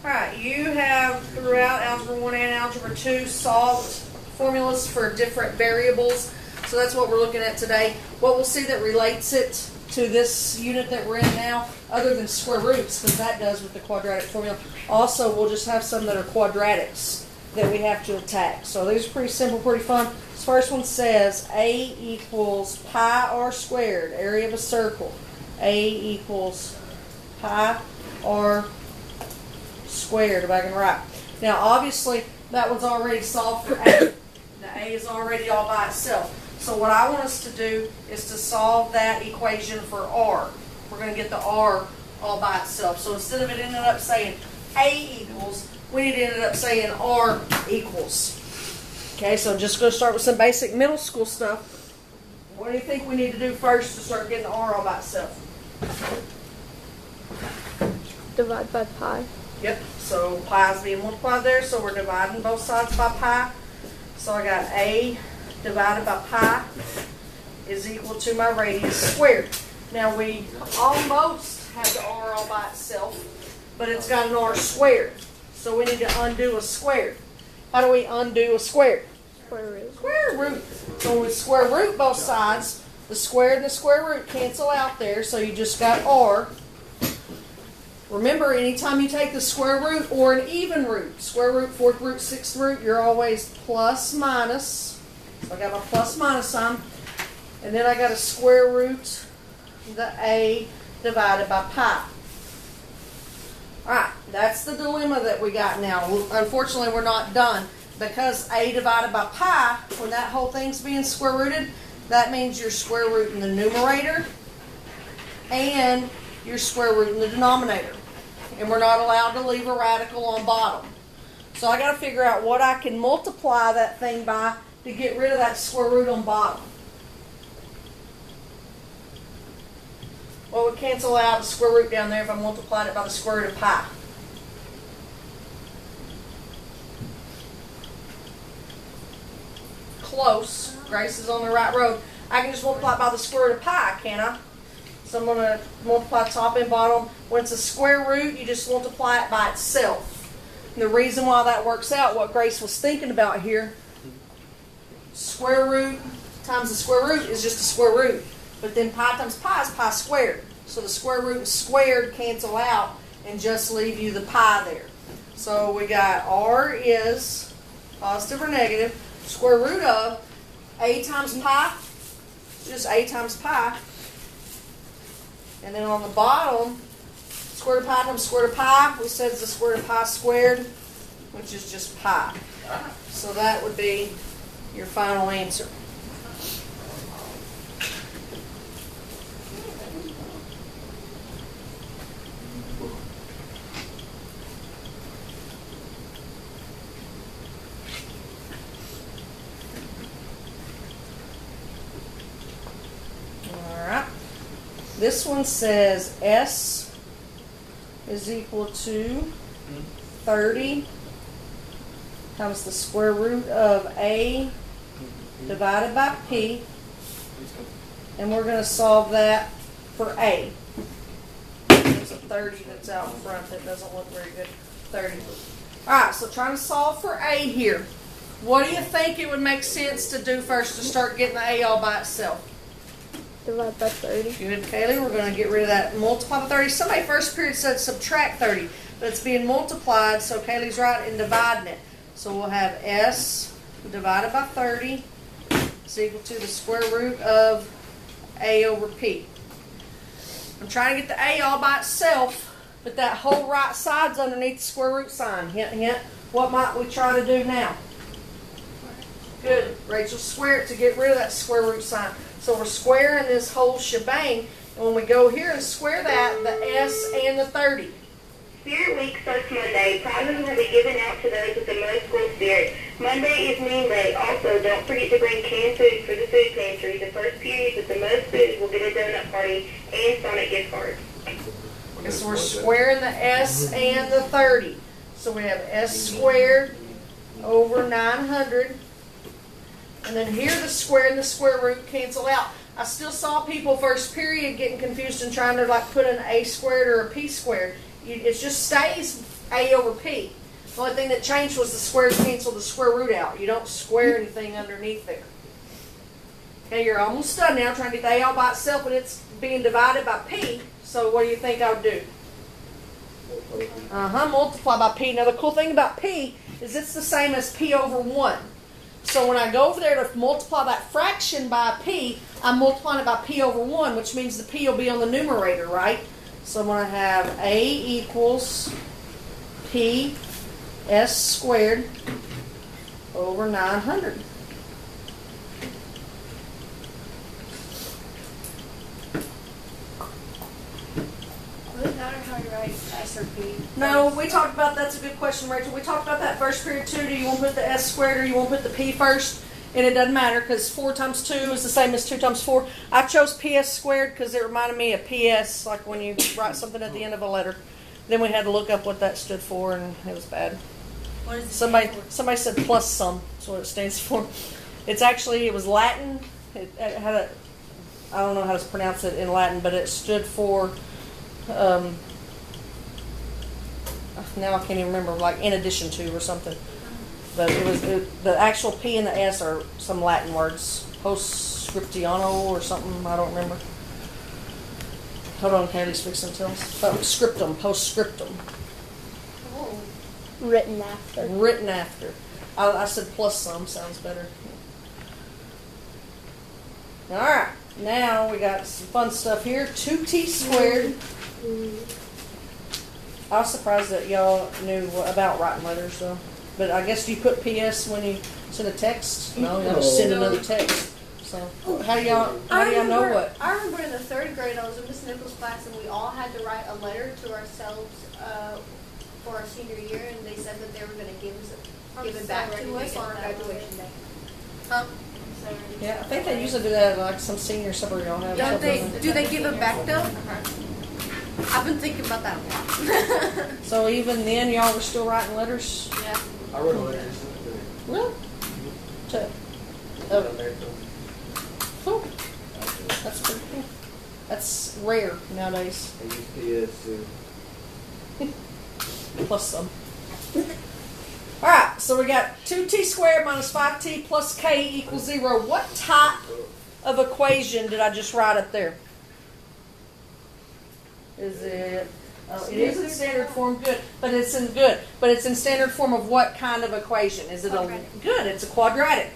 Alright, you have throughout Algebra 1 and Algebra 2 solved formulas for different variables. So that's what we're looking at today. What we'll see that relates it to this unit that we're in now, other than square roots, because that does with the quadratic formula. Also, we'll just have some that are quadratics that we have to attack. So these are pretty simple, pretty fun. This first one says A equals pi r squared, area of a circle. A equals pi r squared, if I can write. Now, obviously, that one's already solved for A. The A is already all by itself. So what I want us to do is to solve that equation for R. We're going to get the R all by itself. So instead of it ending up saying A equals, we need to end up saying R equals. Okay, so just going to start with some basic middle school stuff. What do you think we need to do first to start getting the R all by itself? Divide by pi. Yep, so pi is being multiplied there, so we're dividing both sides by pi. So I got A divided by pi is equal to my radius squared. Now we almost have the R all by itself, but it's got an R squared. So we need to undo a squared. How do we undo a squared? Square root. Square root. So when we square root both sides, the square and the square root cancel out there, so you just got R. Remember, anytime you take the square root or an even root, square root, fourth root, sixth root, you're always plus minus. So I got my plus minus sign. And then I got a square root, the A divided by pi. Alright, that's the dilemma that we got now. Unfortunately, we're not done. Because A divided by pi, when that whole thing's being square rooted, that means you're square rooting the numerator and your square root in the denominator. And we're not allowed to leave a radical on bottom. So I got to figure out what I can multiply that thing by to get rid of that square root on bottom. What would cancel out the square root down there if I multiplied it by the square root of pi? Close. Grace is on the right road. I can just multiply it by the square root of pi, can't I? So I'm going to multiply top and bottom. When it's a square root, you just multiply it by itself. And the reason why that works out, what Grace was thinking about here, square root times the square root is just a square root. But then pi times pi is pi squared. So the square root and squared cancel out and just leave you the pi there. So we got R is positive or negative, square root of A times pi, just A times pi. And then on the bottom, square root of pi times square root of pi, we said is the square root of pi squared, which is just pi. So that would be your final answer. This one says S is equal to 30 times the square root of A divided by P. And we're going to solve that for A. There's a 30 that's out in front that doesn't look very good. 30. Alright, so trying to solve for A here. What do you think it would make sense to do first to start getting the A all by itself? Divide by 30. Good, Kaylee. We're going to get rid of that multiply by 30. Somebody first period said subtract 30, but it's being multiplied, so Kaylee's right in dividing it. So we'll have S divided by 30 is equal to the square root of A over P. I'm trying to get the A all by itself, but that whole right side's underneath the square root sign. Hint, hint. What might we try to do now? Good. Rachel, square it to get rid of that square root sign. So we're squaring this whole shebang, and when we go here and square that, the S and the 30. Spirit Week starts Monday. Prizes will be given out to those with the most school spirit. Monday is Mean Day. Also, don't forget to bring canned food for the food pantry. The first period with the most food will get a donut party and Sonic gift cards. Okay, so we're squaring the S and the 30. So we have S squared over 900. And then here the square and the square root cancel out. I still saw people first period getting confused and trying to like put an A squared or a P squared. It just stays A over P. The only thing that changed was the squares canceled the square root out. You don't square anything underneath there. Okay, you're almost done now trying to get the A all by itself, but it's being divided by P. So what do you think I would do? Multiply by P. Now the cool thing about P is it's the same as P over 1. So when I go over there to multiply that fraction by P, I'm multiplying it by P over 1, which means the P will be on the numerator, right? So I'm going to have A equals P S squared over 900. Does it matter how you write S or P? No, we talked about, that's a good question, Rachel. We talked about that first period too. Do you want to put the S squared or you want to put the P first? And it doesn't matter because 4 times 2 is the same as 2 times 4. I chose PS squared because it reminded me of PS, like when you write something at the end of a letter. Then we had to look up what that stood for, and it was bad. What is it? Somebody said plus some. That's what it stands for. It's actually, it was Latin. It had a, I don't know how to pronounce it in Latin, but it stood for, now I can't even remember, like in addition to or something. But the actual P and the S are some Latin words. Postscriptiano or something, I don't remember. Hold on, Kaylee's fixing to tell us. Postscriptum. Oh. Written after. Written after. I said plus some, sounds better. Alright, now we got some fun stuff here. 2t squared. I was surprised that y'all knew about writing letters though. But I guess do you put PS when you send a text? No, you just send another text. So how do y'all know what? I remember in the 3rd grade I was in Miss Nichols' class and we all had to write a letter to ourselves for our senior year, and they said that they were going to give it back to us on our graduation day. Huh? Yeah, I think they usually do that at like some senior somewhere y'all have. Don't they? something. Do they give it back though? I've been thinking about that one. So even then y'all were still writing letters? Yeah. I wrote a letter recently. Really? To, oh, cool. That's pretty cool. That's rare nowadays. I used PS too. Plus some. Alright, so we got 2t squared minus 5t plus k equals 0. What type of equation did I just write up there? Is it... Oh, it is in standard form, good. But it's in standard form of what kind of equation? Is it Quadratic. Good, it's a quadratic.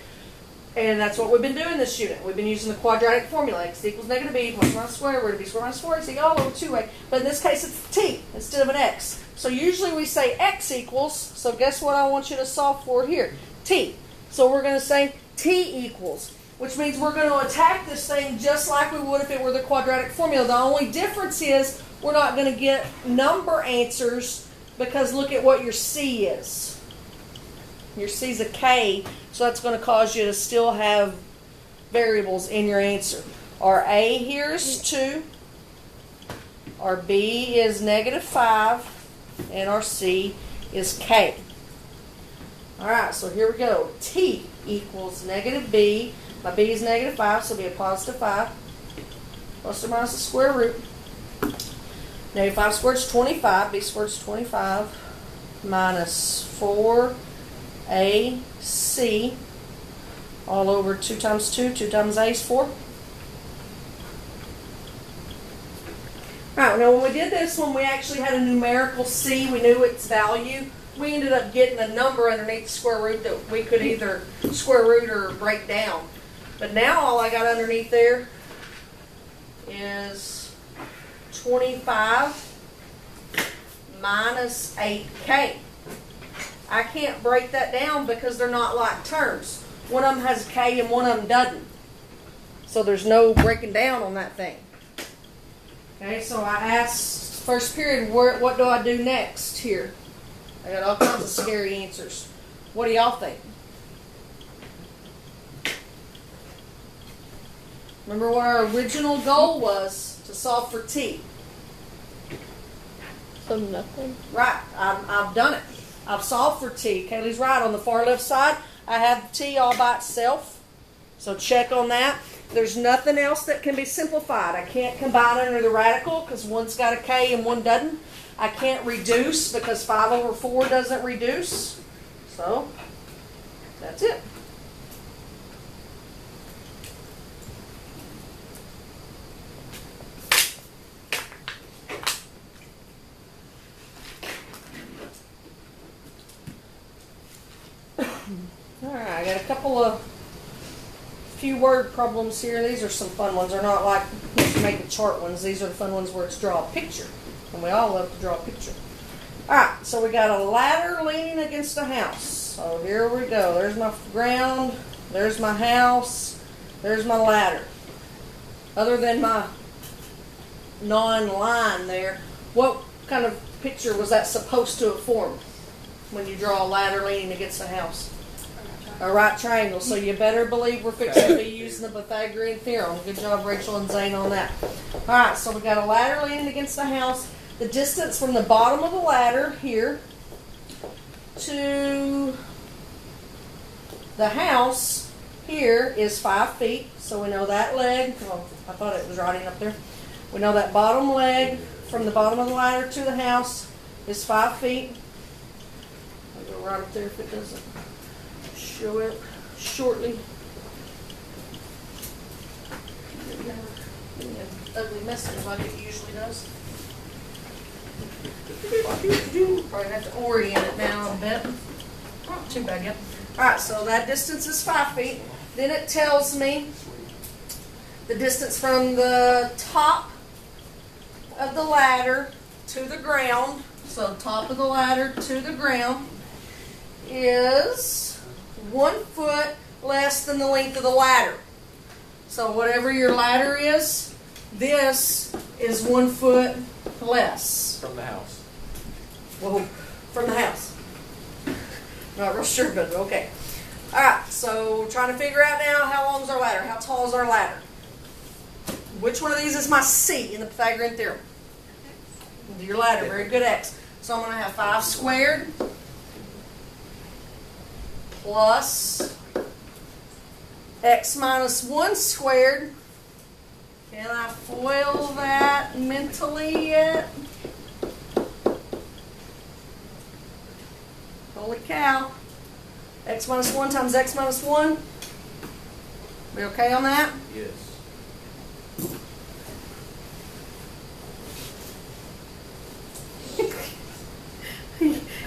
And that's what we've been doing this unit. We've been using the quadratic formula. X equals negative b plus minus square root of b squared minus 4 is equal over 2a. But in this case, it's t instead of an x. So usually we say x equals, so guess what I want you to solve for here? T. So we're going to say t equals, which means we're going to attack this thing just like we would if it were the quadratic formula. The only difference is we're not going to get number answers because look at what your c is. Your c is a k, so that's going to cause you to still have variables in your answer. Our a here is 2, our b is negative 5, and our c is k. Alright, so here we go. T equals negative b. My b is negative 5, so it'll be a positive 5. Plus or minus the square root. Negative 5 squared is 25. B squared is 25. Minus 4ac. All over 2 times 2. 2 times a is 4. Alright, now when we did this one, we actually had a numerical c. We knew its value. We ended up getting a number underneath the square root that we could either square root or break down. But now all I got underneath there is 25 minus 8k. I can't break that down because they're not like terms. One of them has a k and one of them doesn't. So there's no breaking down on that thing. Okay, so I asked first period, what do I do next here? I got all kinds of scary answers. What do y'all think? Remember what our original goal was to solve for t. So nothing. Right, I've done it. I've solved for t. Kaylee's right. On the far left side, I have t all by itself. So check on that. There's nothing else that can be simplified. I can't combine under the radical because one's got a k and one doesn't. I can't reduce because 5 over 4 doesn't reduce. So, that's it. Alright, I got a couple of few word problems here. These are some fun ones. They're not like you make the chart ones. These are the fun ones where it's draw a picture. And we all love to draw a picture. Alright, so we got a ladder leaning against a house. So here we go. There's my ground. There's my house. There's my ladder. Other than my non-line there, what kind of picture was that supposed to have formed when you draw a ladder leaning against a house? A right triangle. So you better believe we're fixing to be using the Pythagorean theorem. Good job, Rachel and Zane, on that. Alright, so we got a ladder leaning against the house. The distance from the bottom of the ladder here to the house here is 5 feet. So we know that leg. Oh, I thought it was writing up there. We know that bottom leg from the bottom of the ladder to the house is 5 feet. I'll go right up there if it doesn't show it shortly. Ugly message like it usually does. Probably have to orient it now a bit. Not too bad yet. Alright, so that distance is 5 feet. Then it tells me the distance from the top of the ladder to the ground. So top of the ladder to the ground is 1 foot less than the length of the ladder. So whatever your ladder is, this is 1 foot less. From the house. Whoa, from the house. Not real sure, but okay. Alright, so trying to figure out now how long is our ladder? How tall is our ladder? Which one of these is my C in the Pythagorean theorem? Your ladder, very good, X. So I'm going to have 5 squared plus X minus 1 squared. Can I FOIL that mentally yet? Holy cow. X minus 1 times X minus 1. We okay on that? Yes.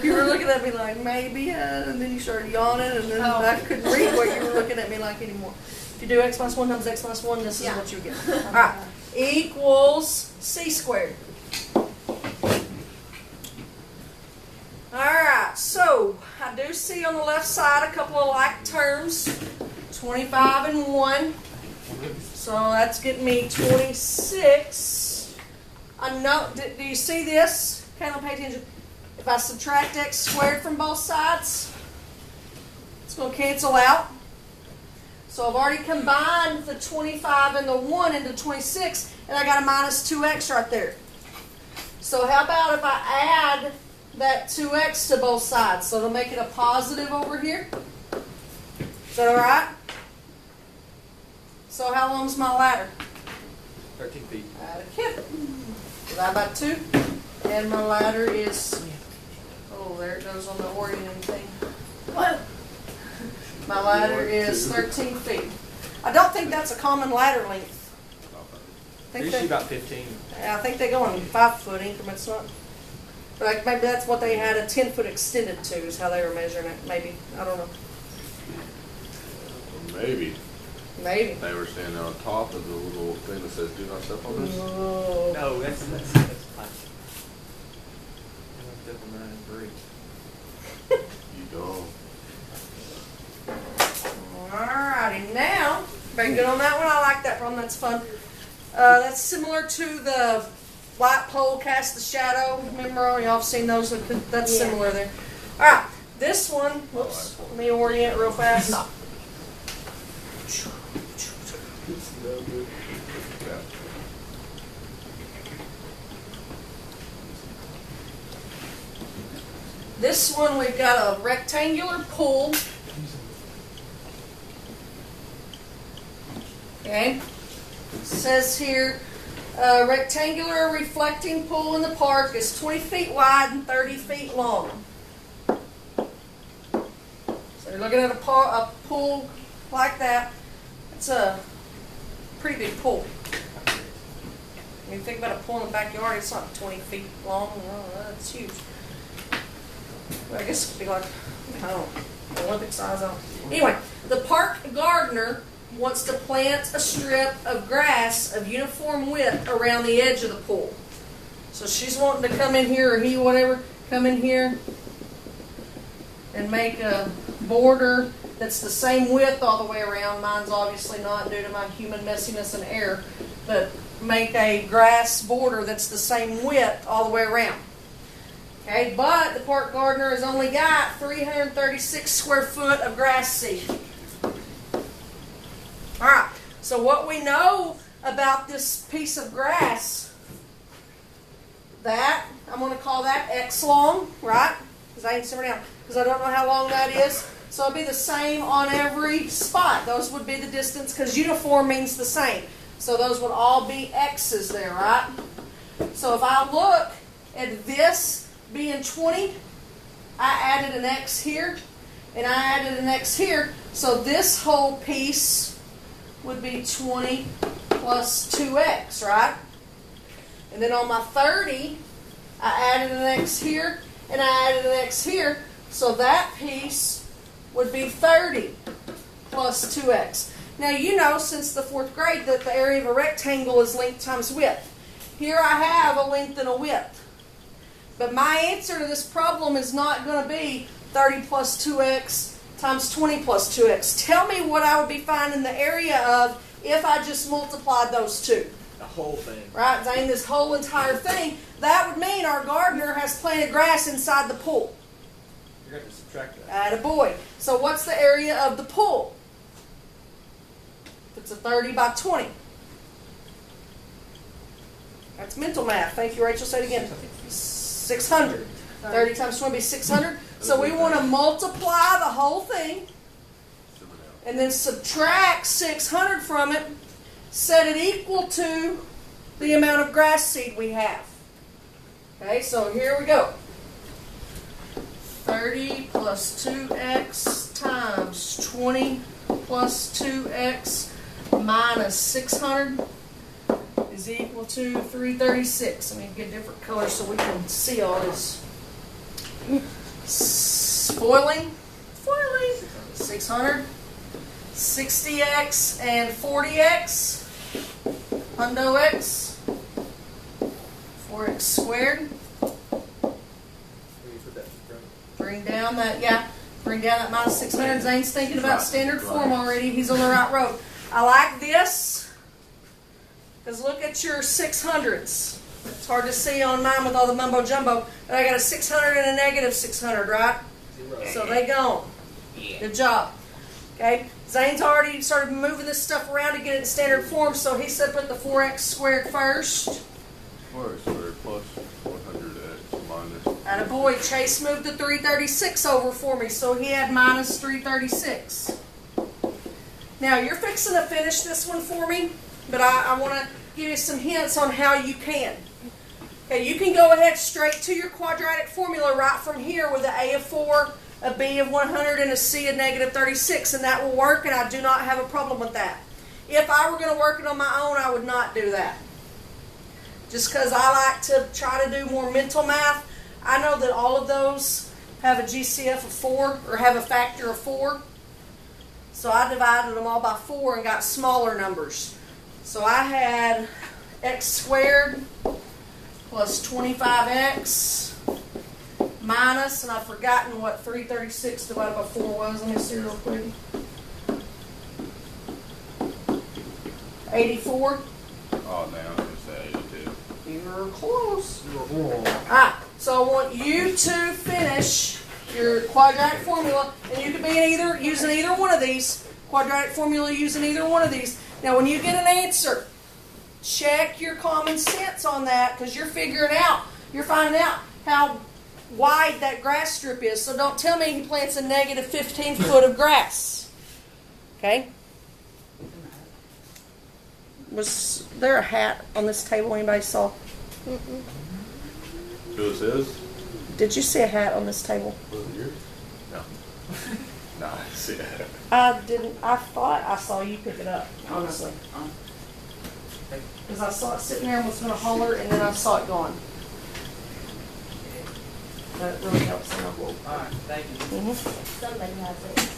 You were looking at me like, maybe, and then you started yawning, and then I couldn't read what you were looking at me like anymore. If you do X minus 1 times X minus 1, this is what you get. Alright, equals C squared. Alright, so I do see on the left side a couple of like terms, 25 and 1. So that's getting me 26. I know, do you see this? Okay, don't pay attention. If I subtract X squared from both sides, it's going to cancel out. So I've already combined the 25 and the 1 into 26, and I got a minus 2X right there. So how about if I add that 2X to both sides? So it'll make it a positive over here. Is that alright? So how long's my ladder? 13 feet. Add a kid. Divide by 2. And my ladder is, oh, there it goes on the orienting thing. What? My ladder is 13 feet. I don't think that's a common ladder length. Usually about 15. I think they go in 5-foot increments, not. But maybe that's what they had a 10-foot extended to, is how they were measuring it. Maybe. I don't know. Maybe. Maybe. They were standing on top of the little thing that says "Do not step on this." Oh. No, that's plastic. Step on that and breathe. You don't. Alrighty, now, very good on that one. I like that one. That's fun. That's similar to the light pole cast the shadow. Remember, y'all have seen those? That's similar there. Alright, this one, whoops, let me orient real fast. This one, we've got a rectangular pool. Okay? It says here, a rectangular reflecting pool in the park is 20 feet wide and 30 feet long. So you're looking at a pool like that. It's a pretty big pool. When you think about a pool in the backyard, it's not 20 feet long. Oh, that's huge. Well, I guess it could be like, I don't know, Olympic size. Anyway, the park gardener wants to plant a strip of grass of uniform width around the edge of the pool. So she's wanting to come in here, or he, whatever, come in here and make a border that's the same width all the way around. Mine's obviously not due to my human messiness and error, but make a grass border that's the same width all the way around. Okay, but the park gardener has only got 336 square foot of grass seed. All right, so what we know about this piece of grass, that, I'm going to call that X long, right? Because I ain't sitting down, because I don't know how long that is. So it'll be the same on every spot. Those would be the distance, because uniform means the same. So those would all be X's there, right? So if I look at this being 20, I added an X here, and I added an X here. So this whole piece would be 20 plus 2x, right? And then on my 30, I added an x here, and I added an x here. So that piece would be 30 plus 2x. Now you know, since the 4th grade, that the area of a rectangle is length times width. Here I have a length and a width. But my answer to this problem is not going to be 30 plus 2x times 20 plus 2x. Tell me what I would be finding the area of if I just multiplied those two. The whole thing. Right, Zane, this whole entire thing. That would mean our gardener has planted grass inside the pool. You're going to have to subtract that. Attaboy. So what's the area of the pool? It's a 30 by 20. That's mental math. Thank you, Rachel. Say it again. 600. 30 times 20 would be 600. So we want to multiply the whole thing and then subtract 600 from it, set it equal to the amount of grass seed we have. Okay, so here we go. 30 plus 2x times 20 plus 2x minus 600 is equal to 336. I mean, get different colors so we can see all this. Foiling 600, 60x and 40x, hundo x, 4x squared. Bring down that minus 600. Zane's thinking about standard form already. He's on the right road. I like this because look at your 600s. It's hard to see on mine with all the mumbo jumbo, but I got a 600 and a negative 600, right? So they gone. Good job. Okay, Zane's already started moving this stuff around to get it in standard form, so he said put the 4x squared first. 4x squared plus 100x minus. Attaboy, Chase moved the 336 over for me, so he had minus 336. Now, you're fixing to finish this one for me, but I want to give you some hints on how you can. Okay, you can go ahead straight to your quadratic formula right from here with an a of 4, a b of 100, and a c of negative 36, and that will work, and I do not have a problem with that. If I were going to work it on my own, I would not do that. Just because I like to try to do more mental math. I know that all of those have a GCF of 4, or have a factor of 4. So I divided them all by 4 and got smaller numbers. So I had x squared plus 25x minus, and I've forgotten what 336 divided by 4 was. Let me see real quick. 84. Oh, now I'm going to say 82. You're close. Alright, so I want you to finish your quadratic formula, and you can be using either one of these. Quadratic formula using either one of these. Now when you get an answer, check your common sense on that, because you're figuring out, you're finding out how wide that grass strip is. So don't tell me he plants a negative 15 foot of grass. Okay? Was there a hat on this table anybody saw? Who this is? Did you see a hat on this table? Was it yours? No. No, I see it. I didn't. I thought I saw you pick it up, honestly. Because I saw it sitting there and was going to holler, and then I saw it gone. That really helps. All right, thank you. Somebody has it.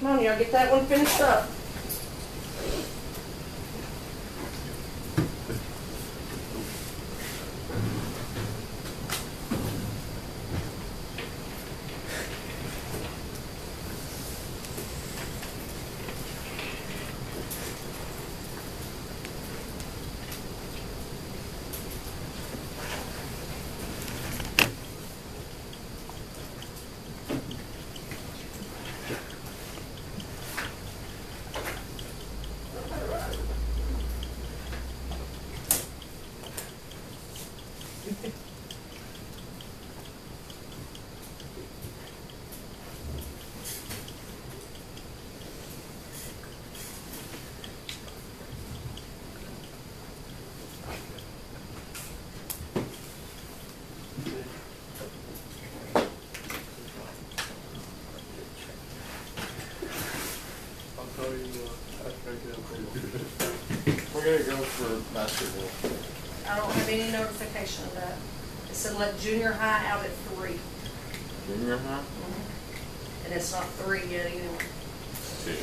Come on, y'all get that one finished up. We're gonna go for basketball. I don't have any notification of that. It said let junior high out at 3. Junior high? And it's not 3 yet either. 2.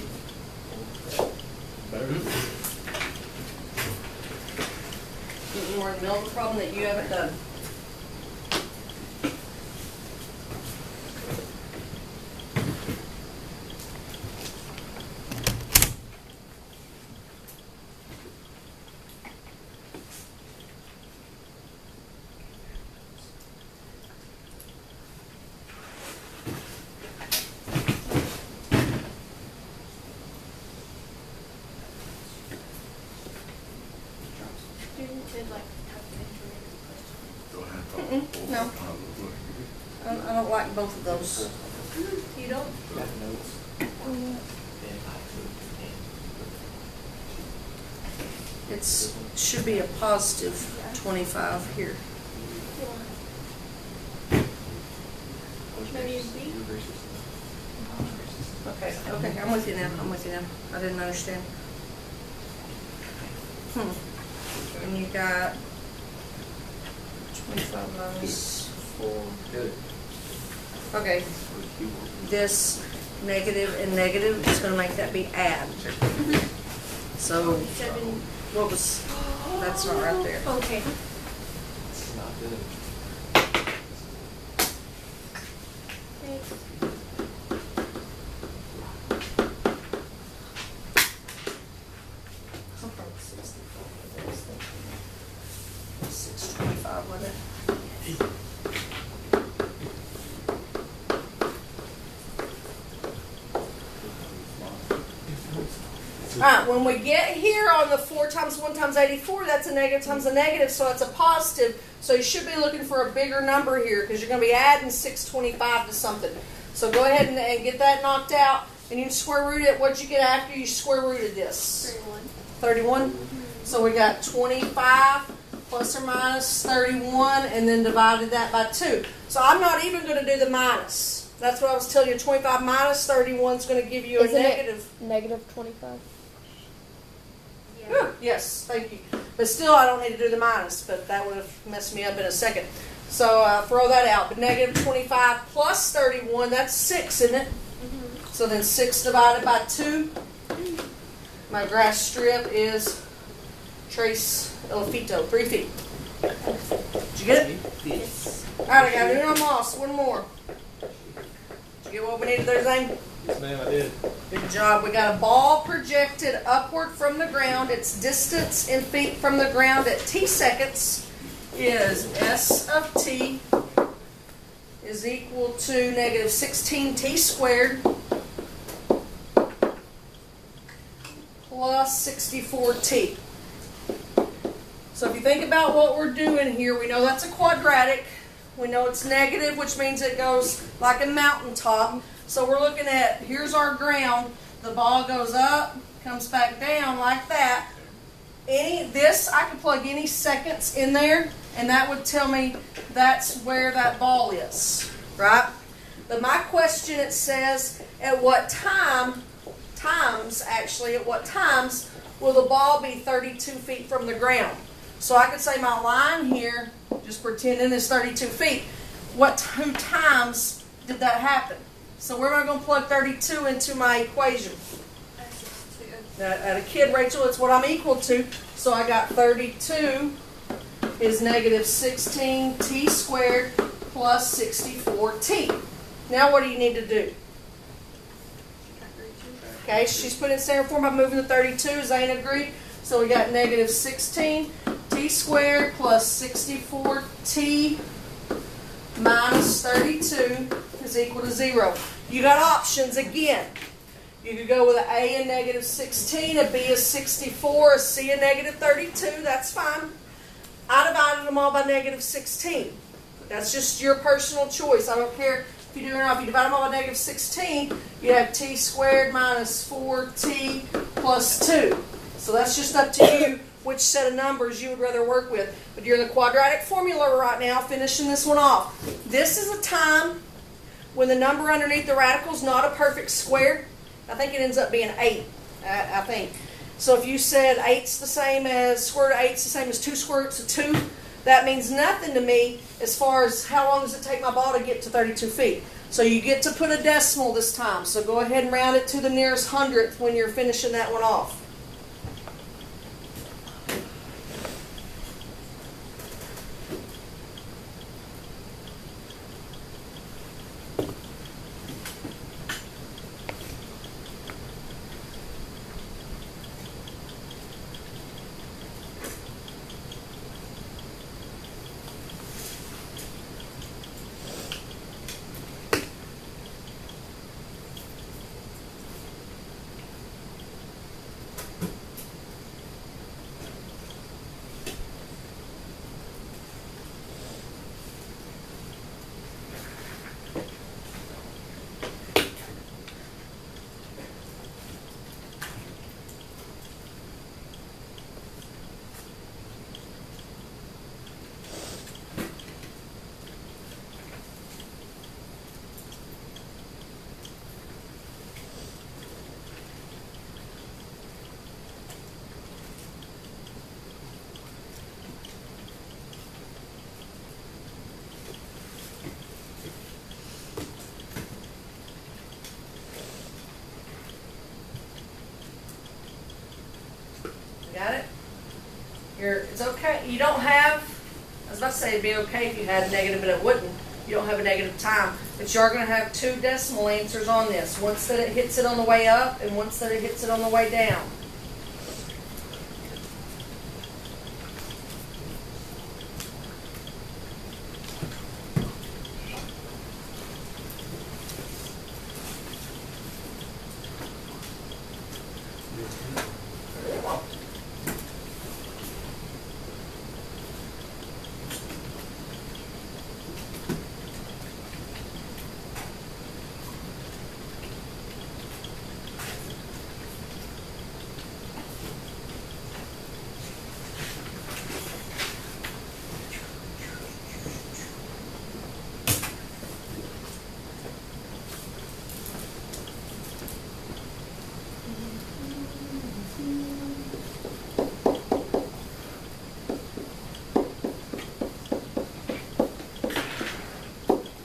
We're in the middle of a problem that you haven't done. Students did like have to answer every question. No. I don't like both of those. You don't? Got notes. It's should be a positive 25 here. Maybe it's B? Okay, okay, I'm with you now. I'm with you now. I didn't understand. And you got 25 minus 4. Good. Okay, this negative and negative is going to make that be add. So, 7. what was, that's not right there. Okay. It's not good. Thanks. I'm from 64. 625 with it. Alright, when we get here on the 4 times 1 times 84, that's a negative times a negative, so it's a positive. So you should be looking for a bigger number here because you're going to be adding 625 to something. So go ahead and get that knocked out, and you can square root it. What'd you get after you square rooted this? 31. 31? So we got 25 plus or minus 31, and then divided that by 2. So I'm not even going to do the minus. That's what I was telling you. 25 minus 31 is going to give you a Isn't negative. it negative 25? Ooh, yes, thank you. But still, I don't need to do the minus, but that would have messed me up in a second. So throw that out. But negative 25 plus 31, that's 6, isn't it? Mm-hmm. So then 6 divided by 2. My grass strip is Trace Elefito, 3 feet. Did you get it? Yes. All right, I got Uno Moss. One more. Did you get what we needed there, Zane? Yes, ma'am, I did. Good job. We got a ball projected upward from the ground. Its distance in feet from the ground at t seconds is S of t is equal to negative 16t squared plus 64t. So if you think about what we're doing here, we know that's a quadratic. We know it's negative, which means it goes like a mountaintop. So we're looking at, here's our ground. The ball goes up, comes back down like that. I could plug any seconds in there, and that would tell me that's where that ball is, right? But my question, it says, at what times will the ball be 32 feet from the ground? So I could say my line here, just pretending is 32 feet. What two times did that happen? So where am I going to plug 32 into my equation? At a kid, Rachel, it's what I'm equal to. So I got 32 is negative 16t squared plus 64t. Now what do you need to do? Okay, she's put it in standard form by moving the 32. Zane agreed. So we got negative 16t squared plus 64t minus 32 is equal to 0. You got options again. You could go with an A and negative 16, a B is 64, a C and negative 32. That's fine. I divided them all by negative 16. That's just your personal choice. I don't care if you do it or not. If you divide them all by negative 16, you have t squared minus 4t plus 2. So that's just up to you which set of numbers you would rather work with. But you're in the quadratic formula right now, finishing this one off. This is a time when the number underneath the radical is not a perfect square. I think it ends up being 8, I think. So if you said 8's the same as, square root of 8's the same as 2 square roots of 2, that means nothing to me as far as how long does it take my ball to get to 32 feet. So you get to put a decimal this time. So go ahead and round it to the nearest hundredth when you're finishing that one off. Got it? It's okay. You don't have, I was about to say it'd be okay if you had a negative, but it wouldn't. You don't have a negative time. But you are going to have two decimal answers on this. Once that it hits it on the way up and once that it hits it on the way down.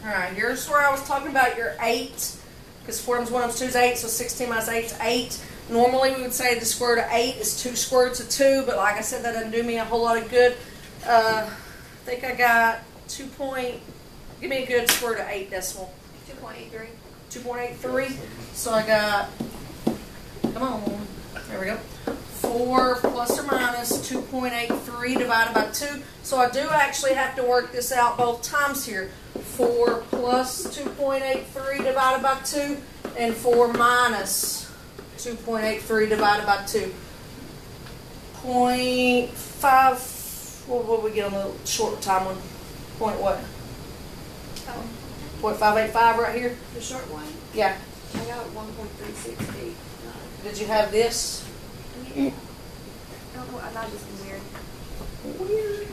Alright, here's where I was talking about your 8, because 4 times 1 times 2 is 8, so 16 minus 8 is 8. Normally we would say the square root of 8 is 2 square roots of 2, but like I said, that doesn't do me a whole lot of good. I think I got give me a good square root of 8 decimal. 2.83. 2.83. So I got, come on, there we go. 4 plus or minus 2.83 divided by 2. So I do actually have to work this out both times here. 4 plus 2.83 divided by 2 and 4 minus 2.83 divided by 2. 0.5 what would we get on the short time one? Point what? Point 585 right here? The short one, Yeah. I got 1.368. Did you have this? I don't know, I thought this was weird. Weird.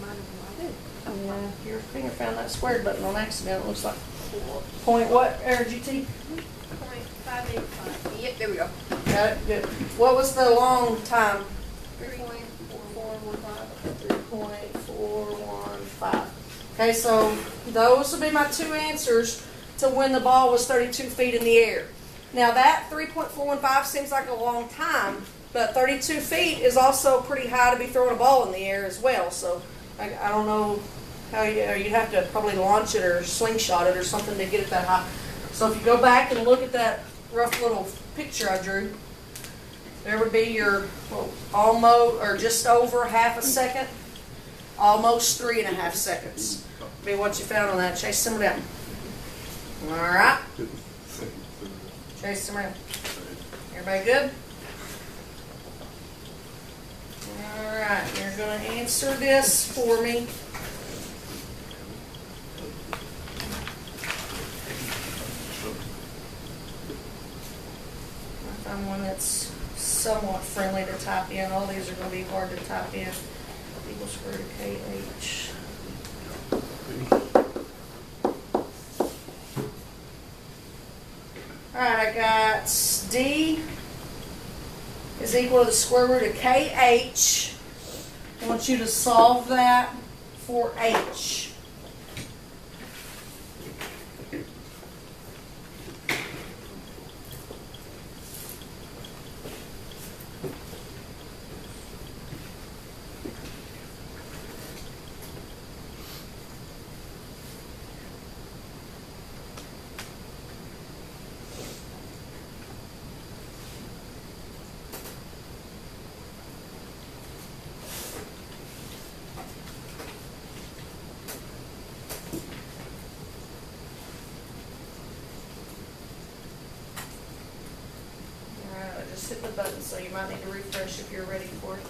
Might have been Yeah, your finger found that squared button on accident. It looks like point what, RGT? 0.585. Yep, there we go. Got it, good. What was the long time? 3.4415. 3.415. Okay, so those would be my two answers to when the ball was 32 feet in the air. Now that 3.415 seems like a long time, but 32 feet is also pretty high to be throwing a ball in the air as well. So I don't know how you'd have to probably launch it or slingshot it or something to get it that high. So if you go back and look at that rough little picture I drew, there would be your almost or just over half a second, almost 3.5 seconds. Be what you found on that. Chase, simmer down. All right. Chase, simmer down. Everybody good? All right. You're going to answer this for me. I find one that's somewhat friendly to type in. All these are going to be hard to type in. Equal square root of KH. Alright, I got D is equal to the square root of KH. I want you to solve that for H. Just hit the button, so you might need to refresh if you're ready for it.